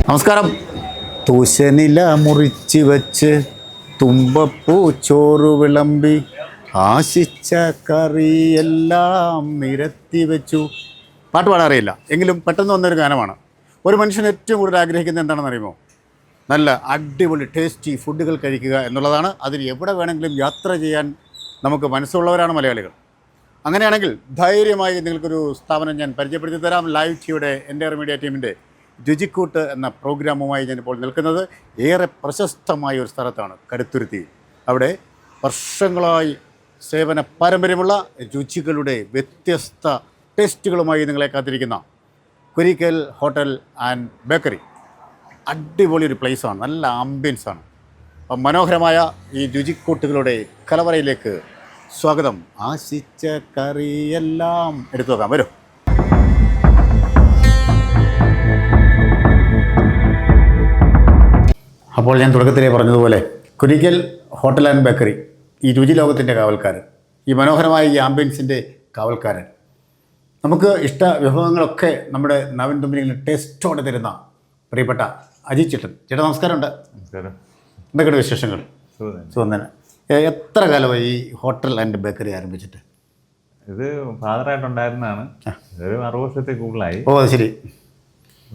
നമസ്കാരം. തൂശനില മുറിച്ച് വെച്ച് തുമ്പപ്പൂ ചോറ് വിളമ്പി ആശിച്ച കറിയെല്ലാം നിരത്തി വെച്ചു. പാട്ട് പാടാൻ അറിയില്ല എങ്കിലും പെട്ടെന്ന് വന്നൊരു ഗാനമാണ്. ഒരു മനുഷ്യൻ ഏറ്റവും കൂടുതൽ ആഗ്രഹിക്കുന്നത് എന്താണെന്ന് അറിയുമോ? നല്ല അടിപൊളി ടേസ്റ്റി ഫുഡുകൾ കഴിക്കുക എന്നുള്ളതാണ്. അതിന് എവിടെ വേണമെങ്കിലും യാത്ര ചെയ്യാൻ നമുക്ക് മനസ്സുള്ളവരാണ് മലയാളികൾ. അങ്ങനെയാണെങ്കിൽ ധൈര്യമായി നിങ്ങൾക്കൊരു സ്ഥാപനം ഞാൻ പരിചയപ്പെടുത്തി തരാം. ലൈവ് ടിയുടെ എൻ്റെ മീഡിയ ടീമിൻ്റെ രുചിക്കൂട്ട് എന്ന പ്രോഗ്രാമുമായി ഞാനിപ്പോൾ നിൽക്കുന്നത് ഏറെ പ്രശസ്തമായ ഒരു സ്ഥലത്താണ്, കടുത്തുരുത്തി. അവിടെ വർഷങ്ങളായി സേവന പാരമ്പര്യമുള്ള രുചികളുടെ വ്യത്യസ്ത ടേസ്റ്റുകളുമായി നിങ്ങളെ കാത്തിരിക്കുന്ന കുരിക്കൽ ഹോട്ടൽ ആൻഡ് ബേക്കറി. അടിപൊളി ഒരു പ്ലേസാണ്, നല്ല ആംബിയൻസാണ്. അപ്പം മനോഹരമായ ഈ രുചിക്കൂട്ടുകളുടെ കലവറയിലേക്ക് സ്വാഗതം. ആശിച്ച കറിയെല്ലാം എടുത്തു നോക്കാം, വരും. അപ്പോൾ ഞാൻ തുടക്കത്തിലേ പറഞ്ഞതുപോലെ കുരിക്കൽ ഹോട്ടൽ ആൻഡ് ബേക്കറി, ഈ രുചി ലോകത്തിൻ്റെ കാവൽക്കാരൻ, ഈ മനോഹരമായ ഈ ആംബിയൻസിൻ്റെ കാവൽക്കാരൻ, നമുക്ക് ഇഷ്ട വിഭവങ്ങളൊക്കെ നമ്മുടെ നവൻ തുമ്പിനിൽ ടേസ്റ്റോടെ തരുന്ന പ്രിയപ്പെട്ട അജിത് ചേട്ടൻ. ചേട്ടാ നമസ്കാരമുണ്ട്. നമസ്കാരം. എന്തൊക്കെയാണ് വിശേഷങ്ങൾ? സുഖം തന്നെ. എത്ര കാലമായി ഈ ഹോട്ടൽ ആൻഡ് ബേക്കറി ആരംഭിച്ചിട്ട്? ഇത് ഫാദറായിട്ടുണ്ടായിരുന്നതാണ്. ഒരു 60 വർഷത്തിൽ കൂടുതലായി. ഓ അത് ശരി.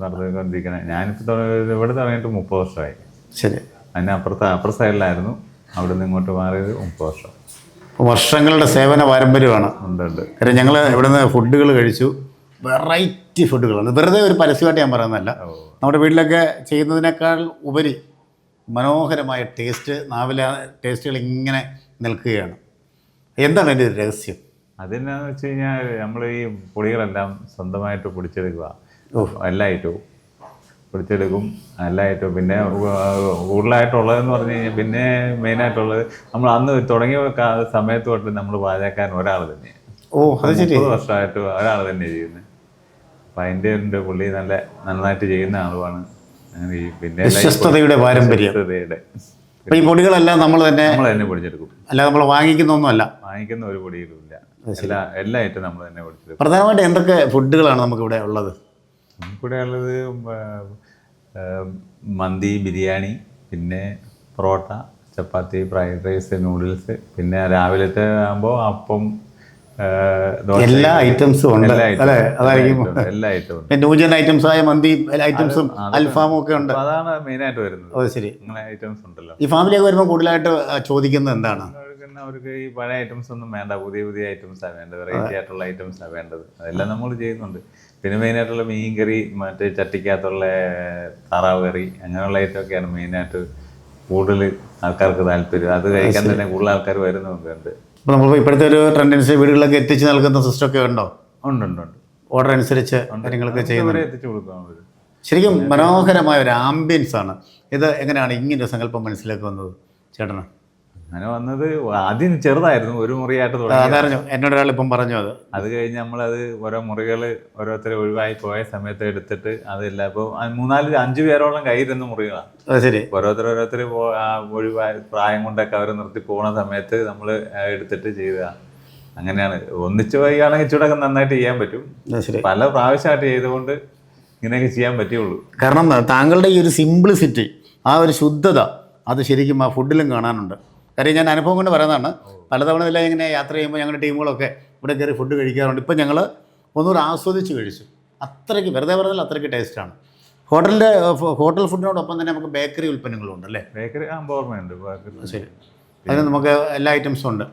നടത്തിക്കൊണ്ടിരിക്കണേ. ഞാനിപ്പോൾ ഇവിടെ തുടങ്ങിയിട്ട് 30 വർഷമായി. ശരി. അതിന് അപ്പുറ സൈഡിലായിരുന്നു. അവിടെ നിന്ന് ഇങ്ങോട്ട് മാറിയത് 30 വർഷം. വർഷങ്ങളുടെ സേവന പാരമ്പര്യമാണ്. ഉണ്ട്. കാര്യം ഞങ്ങൾ ഇവിടുന്ന് ഫുഡുകൾ കഴിച്ചു, വെറൈറ്റി ഫുഡുകളാണ്. വെറുതെ ഒരു പരസ്യമായിട്ട് ഞാൻ പറയുന്നതല്ല, നമ്മുടെ വീട്ടിലൊക്കെ ചെയ്യുന്നതിനേക്കാൾ ഉപരി മനോഹരമായ ടേസ്റ്റ്, നാവിലെ ടേസ്റ്റുകൾ ഇങ്ങനെ നിൽക്കുകയാണ്. എന്താണ് അതിൻ്റെ രഹസ്യം? അതെന്നാന്ന് വെച്ച് കഴിഞ്ഞാൽ നമ്മൾ ഈ പൊടികളെല്ലാം സ്വന്തമായിട്ട് പൊടിച്ചെടുക്കുക. എല്ലാ ഐറ്റവും പൊടിച്ചെടുക്കും, എല്ലാ ഐറ്റവും. പിന്നെ കൂടുതലായിട്ടുള്ളതെന്ന് പറഞ്ഞു കഴിഞ്ഞാൽ പിന്നെ മെയിനായിട്ടുള്ളത് നമ്മൾ അന്ന് തുടങ്ങിയ സമയത്ത് തൊട്ട് നമ്മൾ പാചകക്കാരൻ ഒരാൾ തന്നെയാണ്. ഓ അത് ശരി. 30 വർഷമായിട്ട് ഒരാൾ തന്നെയാണ് ചെയ്യുന്നത്. അപ്പം അതിൻ്റെ ഉണ്ട്. പുള്ളി നന്നായിട്ട് ചെയ്യുന്ന ആളുമാണ്. പിന്നെ വിശ്വസ്തതയുടെ പാരമ്പര്യം. ഈ പൊടികളെല്ലാം നമ്മൾ തന്നെ പൊടിച്ചെടുക്കും. അല്ല നമ്മൾ വാങ്ങിക്കുന്നൊന്നുമല്ല. വാങ്ങിക്കുന്ന ഒരു പൊടിയിലും ഇല്ല. എല്ലാ ഐറ്റം നമ്മൾ തന്നെ പൊടിച്ചെടുക്കും. പ്രധാനമായിട്ട് എന്തൊക്കെ ഫുഡുകളാണ് നമുക്കിവിടെ ഉള്ളത്? നമുക്കിവിടെ ഉള്ളത് മന്തി, ബിരിയാണി, പിന്നെ പൊറോട്ട, ചപ്പാത്തി, ഫ്രൈഡ് റൈസ്, നൂഡിൽസ്. പിന്നെ രാവിലത്തെ ആകുമ്പോൾ അപ്പം, എല്ലാ ഐറ്റംസും ഉണ്ട് അല്ലേ? അതായിരിക്കും എല്ലാ ഐറ്റവും. ന്യൂജൻ ഐറ്റംസ് ആയ മന്തി ഐറ്റംസും അൽഫാമും ഒക്കെ ഉണ്ട്. അതാണ് മെയിനായിട്ട് വരുന്നത്. ഓ ശരി. അങ്ങനെ ഐറ്റംസ് ഉണ്ടല്ലോ. ഈ ഫാമിലിയൊക്കെ വരുമ്പോൾ കൂടുതലായിട്ട് ചോദിക്കുന്നത് എന്താണ്? അവർക്ക് ഈ പഴയ ഐറ്റംസ് ഒന്നും വേണ്ട, പുതിയ ഐറ്റംസാണ് വേണ്ടത്. വെറൈറ്റി ആയിട്ടുള്ള ഐറ്റംസാണ് വേണ്ടത്. അതെല്ലാം നമ്മൾ ചെയ്യുന്നുണ്ട്. പിന്നെ മെയിനായിട്ടുള്ള മീൻ കറി, മറ്റേ ചട്ടിക്കകത്തുള്ള താറാവ് കറി, അങ്ങനെയുള്ള ഐറ്റമൊക്കെയാണ് മെയിനായിട്ട് കൂടുതൽ ആൾക്കാർക്ക് താല്പര്യം. അത് കഴിക്കാൻ തന്നെ കൂടുതൽ ആൾക്കാർ വരുന്നുണ്ട്. അപ്പോൾ നമ്മൾ ഇപ്പോഴത്തെ ഒരു ട്രെൻഡൻസി വീടുകളിലൊക്കെ എത്തിച്ച് നൽകുന്ന സിസ്റ്റമൊക്കെ ഉണ്ടോ? ഉണ്ട്. ഓർഡർ അനുസരിച്ച് കാര്യങ്ങളൊക്കെ ചെയ്യുന്നത് എത്തിച്ചു കൊടുക്കാം. ശരിക്കും മനോഹരമായ ഒരു ആംബിയൻസ് ആണ് ഇത്. എങ്ങനെയാണ് ഇങ്ങനൊരു സങ്കല്പം മനസ്സിലേക്ക് വന്നത് ചേട്ടന്? അങ്ങനെ വന്നത് ആദ്യം ചെറുതായിരുന്നു, ഒരു മുറിയായിട്ട് തുടങ്ങി. എന്നോട് ഒരാൾ ഇപ്പം പറഞ്ഞു അത് കഴിഞ്ഞ് നമ്മളത് ഓരോ മുറികൾ ഓരോരുത്തരെ ഒഴിവായി പോയ സമയത്ത് എടുത്തിട്ട് അതെല്ലാം ഇപ്പോൾ 4-5 പേരോളം കയ്യിരുന്ന മുറികളാണ്. ശരി. ഓരോരുത്തർ ഒഴിവായി പ്രായം കൊണ്ടൊക്കെ അവർ നിർത്തി പോകുന്ന സമയത്ത് നമ്മൾ എടുത്തിട്ട് ചെയ്തതാണ്. അങ്ങനെയാണ്. ഒന്നിച്ച് വരികയാണെങ്കിൽ ഇച്ചിടൊക്കെ നന്നായിട്ട് ചെയ്യാൻ പറ്റും. പല പ്രാവശ്യമായിട്ട് ചെയ്തുകൊണ്ട് ഇങ്ങനെയൊക്കെ ചെയ്യാൻ പറ്റുള്ളൂ. കാരണം താങ്കളുടെ ഈ ഒരു സിംപ്ലിസിറ്റി, ആ ഒരു ശുദ്ധത, അത് ശരിക്കും ആ ഫുഡിലും കാണാനുണ്ട്. കാര്യം ഞാൻ അനുഭവം കൊണ്ട് പറയുന്നതാണ്. പലതവണ എല്ലാം ഇങ്ങനെ യാത്ര ചെയ്യുമ്പോൾ ഞങ്ങളുടെ ടീമുകളൊക്കെ ഇവിടെ കയറി ഫുഡ് കഴിക്കാറുണ്ട്. ഇപ്പം ഞങ്ങൾ ഒന്നുകൂടെ ആസ്വദിച്ച് കഴിച്ചു. അത്രയ്ക്ക്, വെറുതെ പറഞ്ഞാൽ അത്രയ്ക്ക് ടേസ്റ്റാണ്. ഹോട്ടൽ ഫുഡിനോടൊപ്പം തന്നെ നമുക്ക് ബേക്കറി ഉൽപ്പന്നങ്ങളും ഉണ്ടല്ലേ? ബേക്കറി ഓർമ്മയുണ്ട്. ശരി. അതിന് നമുക്ക് എല്ലാ ഐറ്റംസും ഉണ്ട്.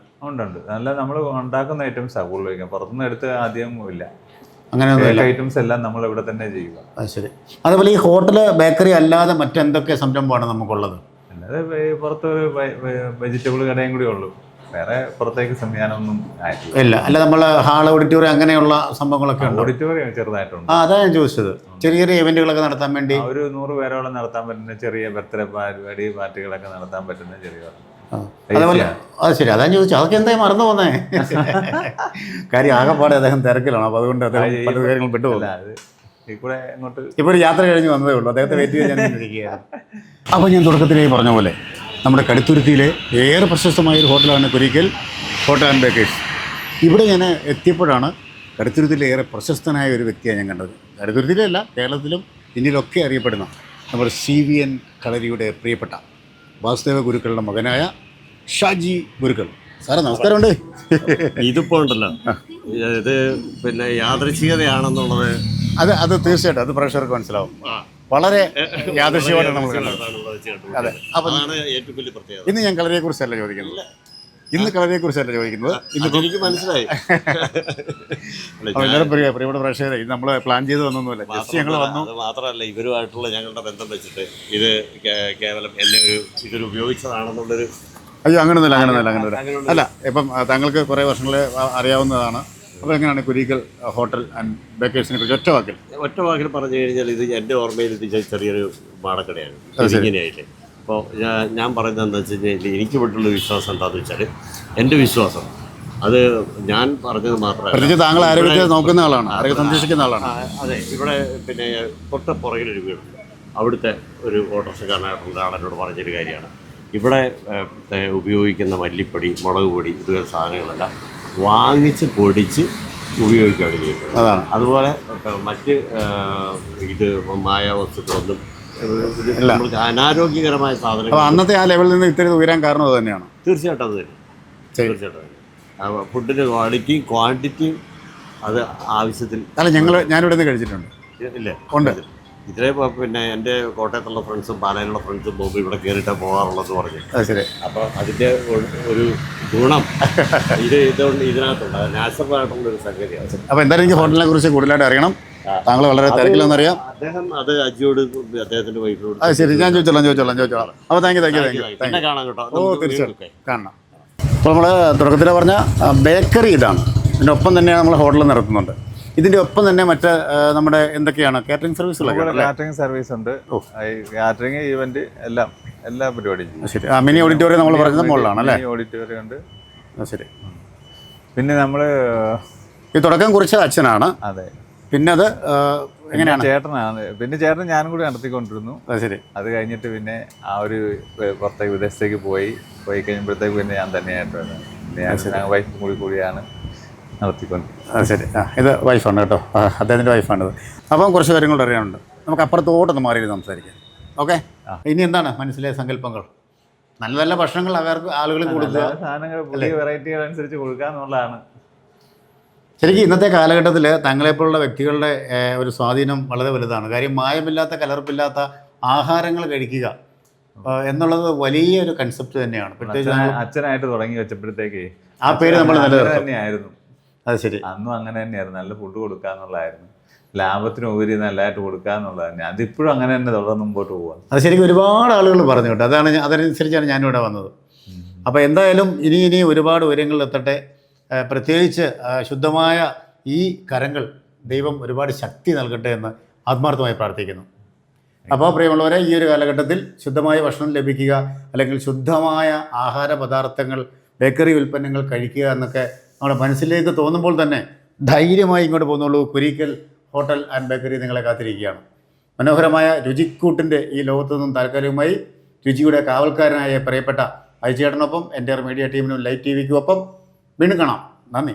നല്ല നമ്മൾ ഉണ്ടാക്കുന്ന ഐറ്റംസാണ് കൂടുതൽ കഴിക്കാം. പുറത്തുനിന്ന് എടുത്ത് ആദ്യം ഇല്ല. അങ്ങനെ ഐറ്റംസ് എല്ലാം നമ്മൾ ഇവിടെ തന്നെ ചെയ്യുക. അത് ശരി. അതുപോലെ ഈ ഹോട്ടൽ ബേക്കറി അല്ലാതെ മറ്റെന്തൊക്കെ സംരംഭമാണ് നമുക്കുള്ളത്? അല്ലാതെ പുറത്ത് വെജിറ്റബിൾ കടയും കൂടി ഉള്ളൂ. വേറെ പുറത്തേക്ക് സംവിധാനമൊന്നും ഇല്ല. അല്ല നമ്മൾ ഹാൾ, ഓഡിറ്റോറിയം അങ്ങനെയുള്ള സംഭവങ്ങളൊക്കെ ഉണ്ട്. ഓഡിറ്റോറിയം ചെറുതായിട്ടുണ്ട്. അതാ ഞാൻ ചോദിച്ചത്. ചെറിയ ഇവന്റുകളൊക്കെ നടത്താൻ വേണ്ടി ഒരു 100 പേരോളം നടത്താൻ പറ്റുന്ന ചെറിയ ബർത്ത്ഡേ പരിപാടി, പാർട്ടികളൊക്കെ നടത്താൻ പറ്റുന്ന ചെറിയ. അതേപോലെ അത് ശരി. അതാ ചോദിച്ചു. അതൊക്കെ എന്തായി മറന്നു പോന്നേ? കാര്യം ആകെപ്പാടെ അദ്ദേഹം തിരക്കിലാണ്. അപ്പോൾ അതുകൊണ്ട് അദ്ദേഹം പല കാര്യങ്ങൾ വിട്ടുപോകും. ഇപ്പോൾ ഒരു യാത്ര കഴിഞ്ഞ് വന്നതേ ഉള്ളൂ. അദ്ദേഹത്തെ വെയിറ്റ് ചെയ്ത് ഞാൻ ഇരിക്കുകയാണ്. അപ്പോൾ ഞാൻ തുടക്കത്തിലേ പറഞ്ഞ പോലെ നമ്മുടെ കടുത്തുരുത്തിയിലെ ഏറെ പ്രശസ്തമായൊരു ഹോട്ടലാണ് കുരിക്കൽ ഹോട്ടൽ ആൻഡ് ബേക്കേഴ്സ്. ഇവിടെ ഞാൻ എത്തിയപ്പോഴാണ് കടുത്തുരുത്തിയിലെ ഏറെ പ്രശസ്തനായ ഒരു വ്യക്തിയാണ് ഞാൻ കണ്ടത്. കടുത്തുരുത്തിയിലല്ല, കേരളത്തിലും ഇന്ത്യയിലൊക്കെ അറിയപ്പെടുന്ന നമ്മുടെ CVN കളരിയുടെ പ്രിയപ്പെട്ട വാസുദേവ ഗുരുക്കളുടെ മകനായ ഷാജി ഗുരുക്കൾ. സാറേ നമസ്കാരമുണ്ട്. ഇതിപ്പോൾ ഉണ്ടല്ലോ, ഇത് പിന്നെ യാദൃച്ഛികതയാണെന്നുള്ളത് അത് തീർച്ചയായിട്ടും അത് പ്രേക്ഷകർക്ക് മനസ്സിലാവും. വളരെ യാദൃശ്യമായിട്ടാണ് നമ്മൾ കണ്ടത്. അതെ. അപ്പം അതാണ് ഏറ്റവും വലിയ പ്രത്യേകത. ഇന്ന് ഞാൻ കളരിയെക്കുറിച്ചല്ല ചോദിക്കുന്നത്. എനിക്ക് മനസ്സിലായി. അപ്പോൾ എല്ലാവരും പ്രിയപ്പെട്ട പ്രേക്ഷകരെ, ഇത് നമ്മൾ പ്ലാൻ ചെയ്ത് വന്നൊന്നുമില്ല, ജസ്റ്റ് ഞങ്ങൾ വന്നു. അത് മാത്രമല്ല, ഇവരുമായിട്ടുള്ള ഞങ്ങളുടെ ബന്ധം വെച്ചിട്ട് ഇത് കേവലം എന്നെ ഇതൊരു ഉപയോഗിച്ചതാണെന്നുള്ളൊരു അയ്യോ അങ്ങനെയൊന്നുമില്ല. അല്ല, ഇപ്പം താങ്കൾക്ക് കുറേ വർഷങ്ങളെ അറിയാവുന്നതാണ്. അപ്പോൾ എങ്ങനെയാണ് കുരീക്കൽ ഹോട്ടൽ ആൻഡ് ബേക്കേഴ്സിനെ കുറിച്ച് ഒറ്റ വാക്കിൽ പറഞ്ഞു കഴിഞ്ഞാൽ, ഇത് എൻ്റെ ഓർമ്മയിൽ ഇത് ചെറിയൊരു മാടക്കടയാണ്. ഇങ്ങനെയായില്ലേ. അപ്പോൾ ഞാൻ പറയുന്നത് എന്താ വെച്ച് കഴിഞ്ഞാൽ, എനിക്ക് വിട്ടുള്ള വിശ്വാസം എന്താണെന്ന് വെച്ചാൽ, എൻ്റെ വിശ്വാസം അത് ഞാൻ പറഞ്ഞത് മാത്രമല്ല, താങ്കൾ ആരോഗ്യത്തെ നോക്കുന്ന ആളാണ്, ആരോഗ്യം സംരക്ഷിക്കുന്ന ആളാണ്. അതെ. ഇവിടെ പിന്നെ തൊട്ട് പുറകിലൊരു വീടുണ്ട്. അവിടുത്തെ ഒരു ഓട്ടോറിക്ഷക്കാരനായിട്ടുള്ള ആളെന്നോട് പറഞ്ഞൊരു കാര്യമാണ്, ഇവിടെ ഉപയോഗിക്കുന്ന മല്ലിപ്പൊടി, മുളക് പൊടി, ഇതുപോലെ സാധനങ്ങളെല്ലാം വാങ്ങിച്ച് പൊടിച്ച് ഉപയോഗിക്കുകയാണ് ചെയ്യുന്നത്. അതാണ്. അതുപോലെ മറ്റ് ഇത് മായാവസ്തുക്കളൊന്നും നമ്മൾക്ക് അനാരോഗ്യകരമായ സാധനങ്ങൾ അന്നത്തെ ആ ലെവലിൽ നിന്ന് ഇത്തിരി ഉയരാൻ കാരണം അത് തന്നെയാണ്. തീർച്ചയായിട്ടും അത് തന്നെ. തീർച്ചയായിട്ടും ഫുഡിൻ്റെ ക്വാണ്ടിറ്റിയും അത് ആവശ്യത്തിൽ. അല്ല, ഞാനിവിടെ നിന്ന് കഴിച്ചിട്ടുണ്ട്. ഇല്ലേ? ഉണ്ട്. ഇതിലെ പിന്നെ എൻ്റെ കോട്ടയത്തുള്ള ഫ്രണ്ട്സും പാലയിലുള്ള ഫ്രണ്ട്സും പോകുമ്പോൾ ഇവിടെ കയറിയിട്ടാണ് പോകാറുള്ളതെന്ന് പറഞ്ഞു. ശരി. അപ്പോൾ അതിൻ്റെ ഒരു ഗുണം ഇതുകൊണ്ട് ഇതിനകത്തുണ്ട്. നാച്ചുറലായിട്ടുള്ളൊരു സംഗതിയാണ്. അപ്പോൾ എന്തായാലും എനിക്ക് ഹോട്ടലിനെ കുറിച്ച് കൂടുതലായിട്ട് അറിയണം. താങ്കൾ വളരെ തിരക്കിലെന്നറിയാം. അദ്ദേഹം അത് അജിയോട് അദ്ദേഹത്തിൻ്റെ വൈഫിനോട്. ശരി, ഞാൻ ചോദിച്ചോളാം. അപ്പോൾ താങ്ക് യു. പിന്നെ കാണാം കേട്ടോ. തീർച്ചയായിട്ടും കാണാം. അപ്പോൾ നമ്മൾ തുടക്കത്തിൽ പറഞ്ഞ ബേക്കറി ഇതാണ്. ഇതിൻ്റെ ഒപ്പം തന്നെ നമ്മൾ ഹോട്ടൽ നടത്തുന്നുണ്ട്. ഇതിൻ്റെ ഒപ്പം തന്നെ മറ്റ് നമ്മുടെ എന്തൊക്കെയാണ് കാറ്ററിംഗ് സർവീസുകളൊക്കെ? കാറ്ററിംഗ് സർവീസ് ഉണ്ട്. കാറ്ററിംഗ്, ഈവന്റ്, എല്ലാ പരിപാടിയും. ശരി. മിനി ഓഡിറ്റോറിയം നമ്മൾ പറയുന്നത് മുകളിലാണ് അല്ലേ? ഓഡിറ്റോറിയം ഉണ്ട്. ശരി. പിന്നെ നമ്മൾ ഈ തുടക്കം കുറിച്ചത് അച്ഛനാണ്. അതെ. പിന്നെ അത് എങ്ങനെയാണ്? ചേട്ടനാണ്. പിന്നെ ചേട്ടൻ ഞാനും കൂടി നടത്തിക്കൊണ്ടിരുന്നു. ശരി. അത് കഴിഞ്ഞിട്ട് പിന്നെ ആ ഒരു പുറത്തേക്ക് വിദേശത്തേക്ക് പോയി കഴിയുമ്പോഴത്തേക്ക് പിന്നെ ഞാൻ തന്നെയായിട്ട് ഞാൻ വൈഫും കൂടിയാണ് നടത്തിക്കൊണ്ട്. ശരി. ഇത് വൈഫാണ് കേട്ടോ, അദ്ദേഹത്തിൻ്റെ വൈഫാണിത്. അപ്പം കുറച്ച് കാര്യങ്ങൾ അറിയാനുണ്ട്. നമുക്ക് അപ്പുറത്തോട്ടൊന്ന് മാറി സംസാരിക്കാം. ഓക്കെ. ഇനി എന്താണ് മനസ്സിലെ സങ്കല്പങ്ങൾ? നല്ല നല്ല ഭക്ഷണങ്ങൾ അവർക്ക് ആളുകൾക്ക് കൊടുക്കുക, സാധനങ്ങൾ പുതിയ വെറൈറ്റികൾ അനുസരിച്ച് കൊടുക്കുക എന്നുള്ളതാണ്. ശരിക്കും ഇന്നത്തെ കാലഘട്ടത്തിൽ തങ്ങളെപ്പോലുള്ള വ്യക്തികളുടെ ഒരു സ്വാധീനം വളരെ വലുതാണ്. കാര്യം മായമില്ലാത്ത, കലർപ്പില്ലാത്ത ആഹാരങ്ങൾ കഴിക്കുക എന്നുള്ളത് വലിയൊരു കൺസെപ്റ്റ് തന്നെയാണ്. പ്രത്യേകിച്ച് അച്ഛനായിട്ട് തുടങ്ങി വെച്ചപ്പോഴത്തേക്ക് ആ പേര് നമ്മൾ തന്നെയായിരുന്നു. അത് ശരി. അന്നും അങ്ങനെ തന്നെയായിരുന്നു. നല്ല ഫുഡ് കൊടുക്കുക എന്നുള്ളതായിരുന്നു. ലാഭത്തിന് ഉപരി നല്ലതായിട്ട് കൊടുക്കുക എന്നുള്ളതാണ്. അതിപ്പോഴും അങ്ങനെ തന്നെ തുടർന്ന് മുമ്പോട്ട് പോകാം. അത് ശരിക്കും ഒരുപാട് ആളുകൾ പറഞ്ഞു കേട്ടോ. അതനുസരിച്ചാണ് ഞാനിവിടെ വന്നത്. അപ്പോൾ എന്തായാലും ഇനി ഒരുപാട് ഉയരങ്ങളിലെത്തട്ടെ. പ്രത്യേകിച്ച് ശുദ്ധമായ ഈ കരങ്ങൾ ദൈവം ഒരുപാട് ശക്തി നൽകട്ടെ എന്ന് ആത്മാർത്ഥമായി പ്രാർത്ഥിക്കുന്നു. അപ്പോൾ പ്രിയമുള്ളവരെ, ഈ ഒരു കാലഘട്ടത്തിൽ ശുദ്ധമായ ഭക്ഷണം ലഭിക്കുക, അല്ലെങ്കിൽ ശുദ്ധമായ ആഹാര പദാർത്ഥങ്ങൾ, ബേക്കറി ഉൽപ്പന്നങ്ങൾ കഴിക്കുക എന്നൊക്കെ നമ്മുടെ മനസ്സിലേക്ക് തോന്നുമ്പോൾ തന്നെ ധൈര്യമായി ഇങ്ങോട്ട് പോകുന്നുള്ളൂ. കുരീക്കൽ ഹോട്ടൽ ആൻഡ് ബേക്കറി നിങ്ങളെ കാത്തിരിക്കുകയാണ്. മനോഹരമായ രുചിക്കൂട്ടിൻ്റെ ഈ ലോകത്തു നിന്നും താൽക്കാലികമായി രുചിയുടെ കാവൽക്കാരനായ പ്രിയപ്പെട്ട അയച്ചേട്ടനൊപ്പം എൻ്റെ മീഡിയ ടീമിനും ലൈവ് TV ക്കും ഒപ്പം വീണ്ടും കാണാം. നന്ദി.